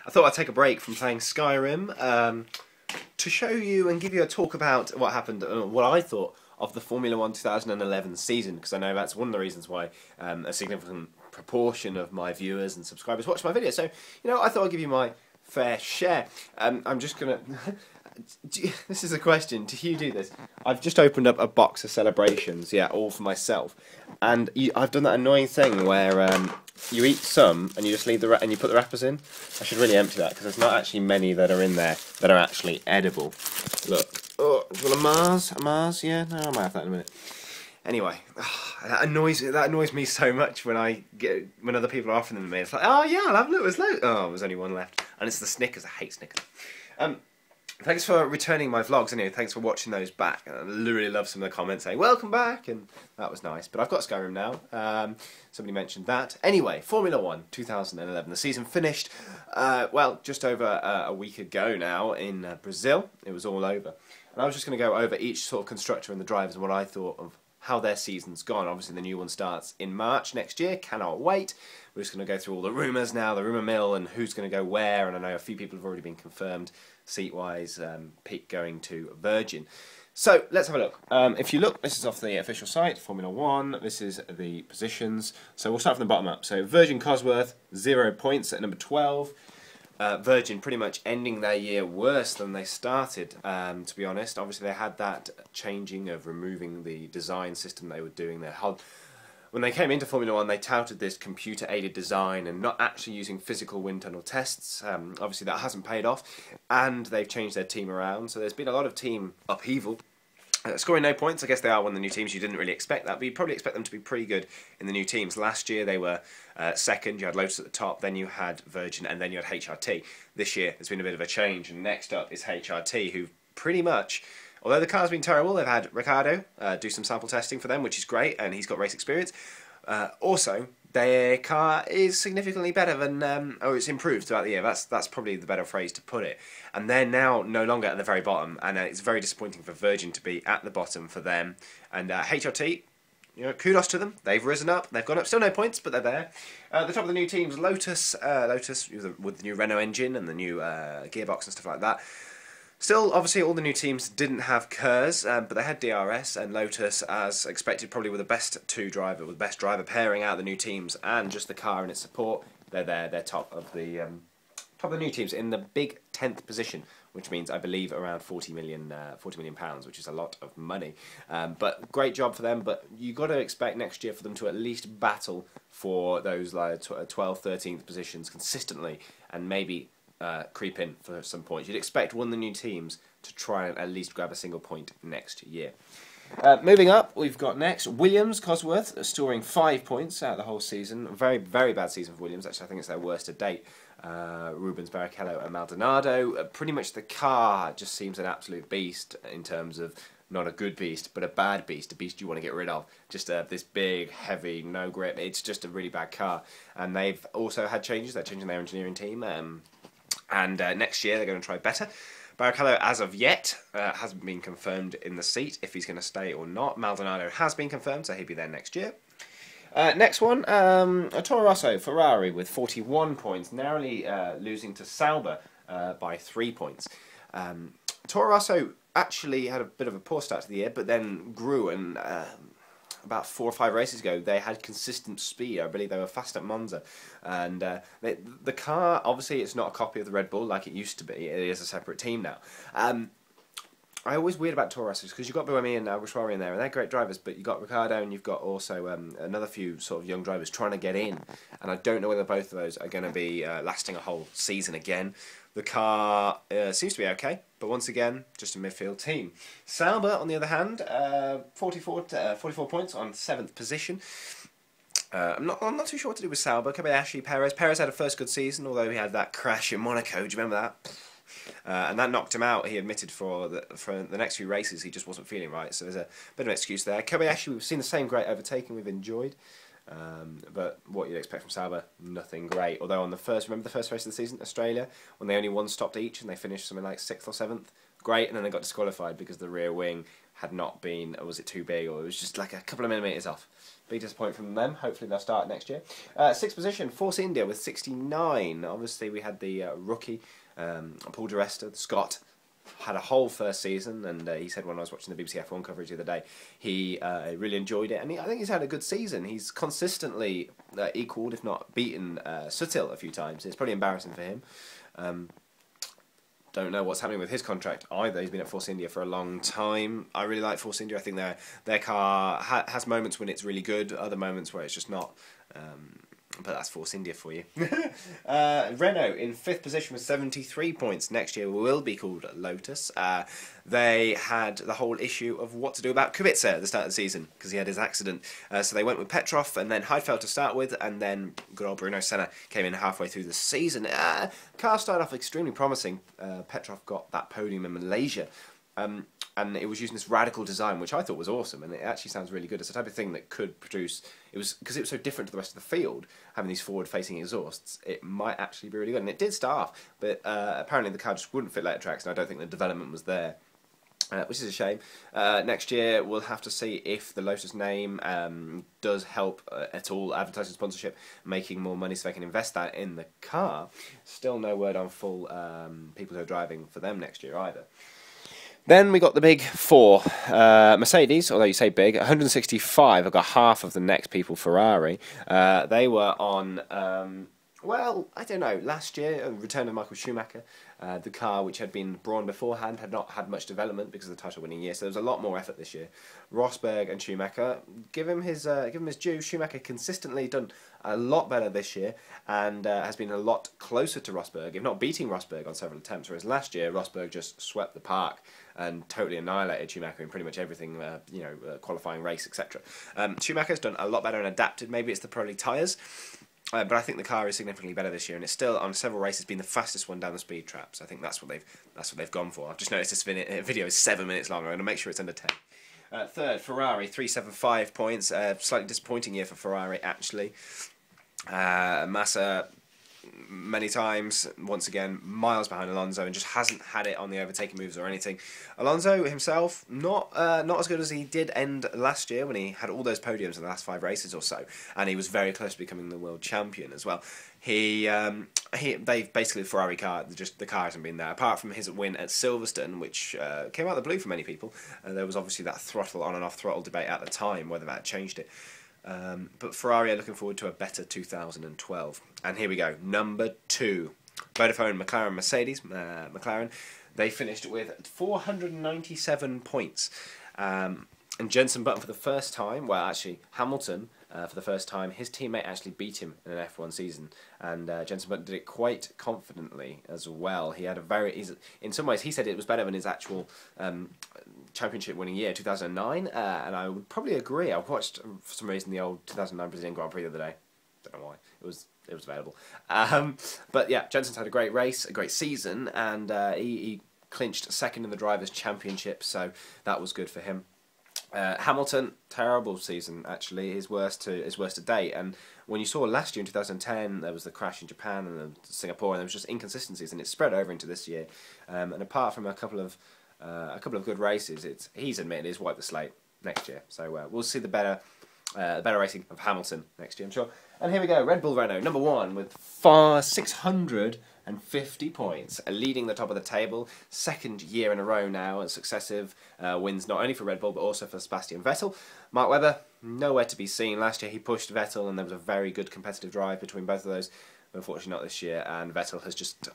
I thought I'd take a break from playing Skyrim to show you and give you a talk about what happened, what I thought of the Formula 1 2011 season, because I know that's one of the reasons why a significant proportion of my viewers and subscribers watch my videos. So, I thought I'd give you my fair share. I'm just going to... This is a question. Do you do this? I've just opened up a box of celebrations, all for myself, and I've done that annoying thing where you eat some and you just leave and you put the wrappers in. I should really empty that because there's not actually many that are in there that are actually edible. Look, oh, do you want a Mars? A Mars? Yeah, no, I might have that in a minute. Anyway, that annoys me so much when other people are offering them to me. It's like, oh yeah, I'll have a look. Oh, there's only one left, and it's the Snickers. I hate Snickers. Thanks for returning my vlogs anyway, thanks for watching those back. I really love some of the comments saying, welcome back, and that was nice. But I've got Skyrim now, somebody mentioned that. Anyway, Formula 1 2011, the season finished, just over a week ago now in Brazil. It was all over. And I was just going to go over each sort of constructor and the drivers and what I thought of how their season's gone. Obviously the new one starts in March next year, cannot wait. We're just going to go through all the rumours now, the rumour mill, and who's going to go where, and I know a few people have already been confirmed seat-wise, Pete going to Virgin. So, let's have a look. If you look, this is off the official site, Formula 1, this is the positions. So we'll start from the bottom up. So Virgin Cosworth, 0 points at number 12. Virgin pretty much ending their year worse than they started, to be honest. Obviously they had that changing of removing the design system they were doing. When they came into Formula 1, they touted this computer-aided design and not actually using physical wind tunnel tests. Obviously that hasn't paid off, and they've changed their team around, so there's been a lot of team upheaval. Scoring no points, I guess they are one of the new teams. You didn't really expect that, but you probably expect them to be pretty good in the new teams. Last year they were second, you had Lotus at the top, then you had Virgin, and then you had HRT. This year there's been a bit of a change, and next up is HRT, who pretty much... Although the car's been terrible, they've had Ricardo do some sample testing for them, which is great, and he's got race experience. Also, their car is significantly better than, it's improved throughout the year. That's probably the better phrase to put it. And they're now no longer at the very bottom, and it's very disappointing for Virgin to be at the bottom for them. And HRT, kudos to them. They've risen up. They've gone up. Still no points, but they're there. At the top of the new teams, Lotus with the new Renault engine and the new gearbox and stuff like that. Still, obviously, all the new teams didn't have KERS, but they had DRS, and Lotus, as expected, probably with the best driver pairing out the new teams, and just the car and its support. They're there. They're top of the new teams in the big 10th position, which means I believe around 40 million pounds, which is a lot of money. But great job for them. But you got to expect next year for them to at least battle for those like 12th, 13th positions consistently, and maybe creep in for some points. You'd expect one of the new teams to try and at least grab a single point next year. Moving up, we've got next Williams Cosworth storing 5 points out of the whole season. Very, very bad season for Williams. Actually, I think it's their worst to date. Rubens Barrichello and Maldonado. Pretty much the car just seems an absolute beast in terms of not a good beast, but a bad beast, a beast you want to get rid of. Just this big, heavy, no grip. It's just a really bad car. And they've also had changes. They're changing their engineering team. And next year they're going to try better. Barrichello, as of yet, hasn't been confirmed in the seat, if he's going to stay or not. Maldonado has been confirmed, so he'll be there next year. Next one, Toro Rosso, Ferrari, with 41 points, narrowly losing to Sauber by 3 points. Toro Rosso actually had a bit of a poor start to the year, but then grew, and about 4 or 5 races ago, they had consistent speed. I believe they were fast at Monza. And the car, obviously, it's not a copy of the Red Bull like it used to be. It is a separate team now. I always weird about Toro Rosso because you've got Buemi and Alguersuari in there, and they're great drivers, but you've got Ricardo and you've got also another few sort of young drivers trying to get in. And I don't know whether both of those are going to be lasting a whole season again. The car seems to be okay, but once again, just a midfield team. Sauber, on the other hand, 44 points on 7th position. I'm not too sure what to do with Sauber. Kobayashi, Perez. Perez had a first good season, although he had that crash in Monaco. Do you remember that? And that knocked him out. He admitted for the next few races he just wasn't feeling right. So there's a bit of an excuse there. Kobayashi, we've seen the same great overtaking we've enjoyed. But what you'd expect from Sauber, nothing great. Although remember the first race of the season, Australia, when they only one stopped each and they finished something like 6th or 7th? Great, and then they got disqualified because the rear wing had not been, or was it too big, or it was just like a couple of millimetres off. Big disappointment from them. Hopefully they'll start next year. Sixth position, Force India with 69. Obviously we had the rookie, Paul di Resta, the Scot, had a whole first season, and he said when I was watching the BBC F1 coverage the other day, he really enjoyed it, and I think he's had a good season. He's consistently equalled, if not beaten, Sutil a few times. It's pretty embarrassing for him. Don't know what's happening with his contract either. He's been at Force India for a long time. I really like Force India. I think their car has moments when it's really good, other moments where it's just not. But that's Force India for you. Renault in 5th position with 73 points. Next year will be called Lotus. They had the whole issue of what to do about Kubica at the start of the season because he had his accident. So they went with Petrov and then Heidfeld to start with, and then good old Bruno Senna came in halfway through the season. Car started off extremely promising. Petrov got that podium in Malaysia. And it was using this radical design, which I thought was awesome, and it actually sounds really good. It's the type of thing that could produce. It was because it was so different to the rest of the field, having these forward-facing exhausts. It might actually be really good, and it did start off, but apparently the car just wouldn't fit later tracks, and I don't think the development was there, which is a shame. Next year we'll have to see if the Lotus name does help at all advertising sponsorship, making more money so they can invest that in the car. Still no word on full people who are driving for them next year either. Then we got the big four. Mercedes, although you say big, 165. I've got half of the next people, Ferrari. They were on, well, I don't know, last year, return of Michael Schumacher. The car, which had been Brawn beforehand, had not had much development because of the title-winning year, so there was a lot more effort this year. Rosberg and Schumacher, give him his due. Schumacher consistently done a lot better this year and has been a lot closer to Rosberg, if not beating Rosberg on several attempts, whereas last year Rosberg just swept the park and totally annihilated Schumacher in pretty much everything, qualifying race, etc. Schumacher's done a lot better and adapted. Maybe it's the Pirelli tyres. But I think the car is significantly better this year, and it's still on several races been the fastest one down the speed traps. I think that's what they've gone for. I've just noticed this video is 7 minutes long. I'm going to make sure it's under 10. Third, Ferrari, 375 points. Slightly disappointing year for Ferrari actually. Massa many times, once again, miles behind Alonso, and just hasn't had it on the overtaking moves or anything. Alonso himself, not as good as he did end last year when he had all those podiums in the last 5 races or so, and he was very close to becoming the world champion as well. They've basically, the Ferrari car, the car hasn't been there. Apart from his win at Silverstone, which came out of the blue for many people, there was obviously that throttle on and off throttle debate at the time, whether that changed it. But Ferrari are looking forward to a better 2012. And here we go, number 2. Vodafone, McLaren, Mercedes. McLaren, they finished with 497 points. And Jenson Button for the first time, well actually Hamilton for the first time, his teammate actually beat him in an F1 season. And Jenson Button did it quite confidently as well. He had in some ways he said it was better than his actual championship winning year, 2009, and I would probably agree. I watched for some reason the old 2009 Brazilian Grand Prix the other day. Don't know why. It was available. But yeah, Jenson's had a great race, a great season, and he clinched second in the Drivers' Championship, so that was good for him. Hamilton, terrible season actually, his worst to date. And when you saw last year in 2010, there was the crash in Japan and then Singapore, and there was just inconsistencies, and it spread over into this year. And apart from a couple of good races, he's admitted he's wiped the slate next year. So we'll see the better racing of Hamilton next year, I'm sure. And here we go, Red Bull Renault, number 1 with 650 points, leading the top of the table, 2nd year in a row now, and successive wins not only for Red Bull but also for Sebastian Vettel. Mark Webber, nowhere to be seen. Last year he pushed Vettel and there was a very good competitive drive between both of those. Unfortunately not this year, and Vettel has just,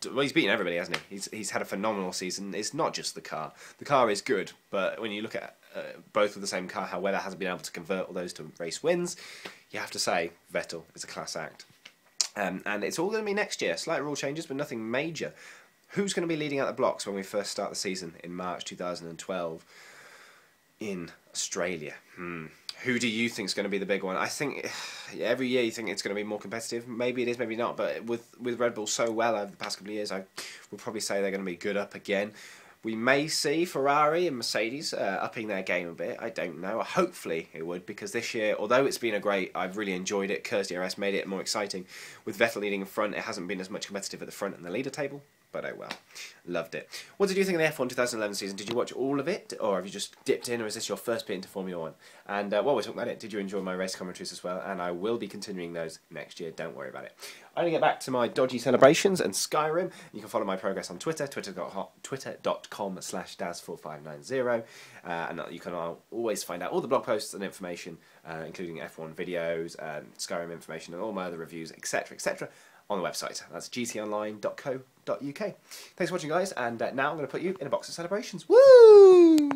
well, he's beaten everybody, hasn't he? He's had a phenomenal season. It's not just the car. The car is good, but when you look at both with the same car, how Webber hasn't been able to convert all those to race wins, you have to say Vettel is a class act. And it's all going to be next year. Slight rule changes, but nothing major. Who's going to be leading out the blocks when we first start the season in March 2012 in Australia? Who do you think is going to be the big one? I think every year you think it's going to be more competitive. Maybe it is, maybe not. But with Red Bull so well over the past couple of years, I would probably say they're going to be good up again. We may see Ferrari and Mercedes upping their game a bit. I don't know. Hopefully it would, because this year, although it's been I've really enjoyed it. Kurz DRS made it more exciting. With Vettel leading in front, it hasn't been as much competitive at the front and the leader table. but oh well. Loved it. What did you think of the F1 2011 season? Did you watch all of it, or have you just dipped in, or is this your first bit into Formula 1? And while we're talking about it, did you enjoy my race commentaries as well? And I will be continuing those next year, don't worry about it. I'm going to get back to my dodgy celebrations and Skyrim. You can follow my progress on Twitter, twitter.com/daz4590. And you can always find out all the blog posts and information, including F1 videos, Skyrim information, and all my other reviews, etc., etc., on the website. That's gtonline.co.uk. Thanks for watching, guys, and now I'm going to put you in a box of celebrations. Woo!